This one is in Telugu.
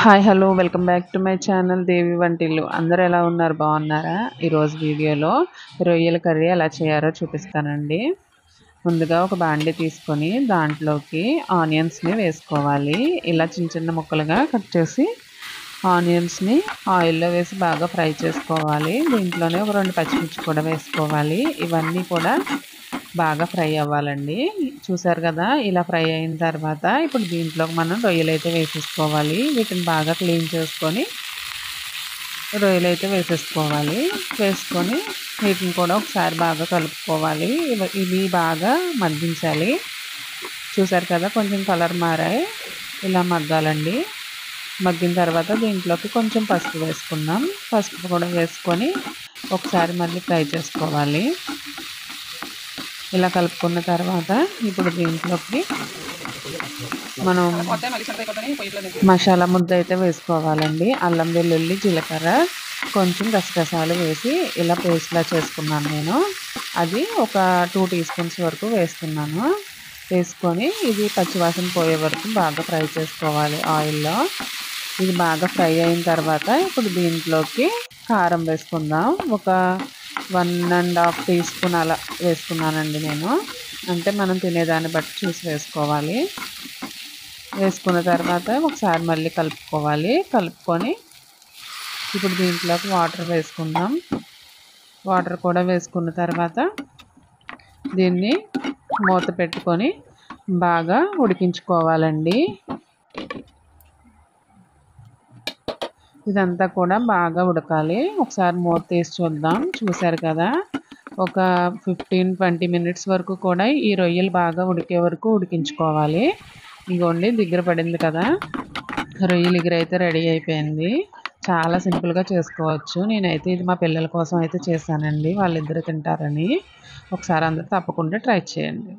Hi hello welcome back to my channel Devi వంటిల్లు. అందరూ ఎలా ఉన్నారు? బాగున్నారా? ఈరోజు వీడియోలో రొయ్యల కర్రీ ఎలా చేయాలో చూపిస్తానండి. ముందుగా ఒక బాండీ తీసుకొని దాంట్లోకి ఆనియన్స్ని వేసుకోవాలి. ఇలా చిన్న చిన్న ముక్కలుగా కట్ చేసి ఆనియన్స్ని ఆయిల్లో వేసి బాగా ఫ్రై చేసుకోవాలి. దీంట్లోనే ఒక 2 పచ్చిమిర్చి కూడా వేసుకోవాలి. ఇవన్నీ కూడా బాగా ఫ్రై అవ్వాలండి. చూసారు కదా, ఇలా ఫ్రై అయిన తర్వాత ఇప్పుడు దీంట్లోకి మనం రొయ్యలైతే వేసేసుకోవాలి. వీటిని బాగా క్లీన్ చేసుకొని రొయ్యలైతే వేసేసుకోవాలి. వేసుకొని వీటిని కూడా ఒకసారి బాగా కలుపుకోవాలి. ఇవి బాగా మగ్గించాలి. చూసారు కదా, కొంచెం కలర్ మారాయి. ఇలా మగ్గాలండి. మగ్గిన తర్వాత దీంట్లోకి కొంచెం పసుపు వేసుకుందాం. పసుపు కూడా వేసుకొని ఒకసారి మళ్ళీ ఫ్రై చేసుకోవాలి. ఇలా కలుపుకున్న తర్వాత ఇప్పుడు దీంట్లోకి మనం మసాలా ముద్ద అయితే వేసుకోవాలండి. అల్లం వెల్లుల్లి జీలకర్ర కొంచెం గసగసాలు వేసి ఇలా పేస్ట్లా చేసుకున్నాను నేను. అది ఒక 2 టీ స్పూన్స్ వరకు వేస్తున్నాను. వేసుకొని ఇది పచ్చివాసన పోయే వరకు బాగా ఫ్రై చేసుకోవాలి ఆయిల్లో. ఇది బాగా ఫ్రై అయిన తర్వాత ఇప్పుడు దీంట్లోకి కారం వేసుకుందాం. ఒక 1½ టీ స్పూన్ అలా వేసుకున్నానండి నేను. అంటే మనం తినేదాన్ని బట్టి చూసి వేసుకోవాలి. వేసుకున్న తర్వాత ఒకసారి మళ్ళీ కలుపుకోవాలి. కలుపుకొని ఇప్పుడు దీంట్లోకి వాటర్ వేసుకుందాం. వాటర్ కూడా వేసుకున్న తర్వాత దీన్ని మూత పెట్టుకొని బాగా ఉడికించుకోవాలండి. ఇదంతా కూడా బాగా ఉడకాలి. ఒకసారి మూత తీసి చూద్దాం. చూసారు కదా, ఒక 15-20 మినిట్స్ వరకు కూడా ఈ రొయ్యలు బాగా ఉడికే వరకు ఉడికించుకోవాలి. ఇగోండి, దగ్గర పడింది కదా, రొయ్యలు ఎగురైతే రెడీ అయిపోయింది. చాలా సింపుల్గా చేసుకోవచ్చు. నేనైతే ఇది మా పిల్లల కోసం అయితే చేశానండి, వాళ్ళిద్దరూ తింటారని. ఒకసారి అందరూ తప్పకుండా ట్రై చేయండి.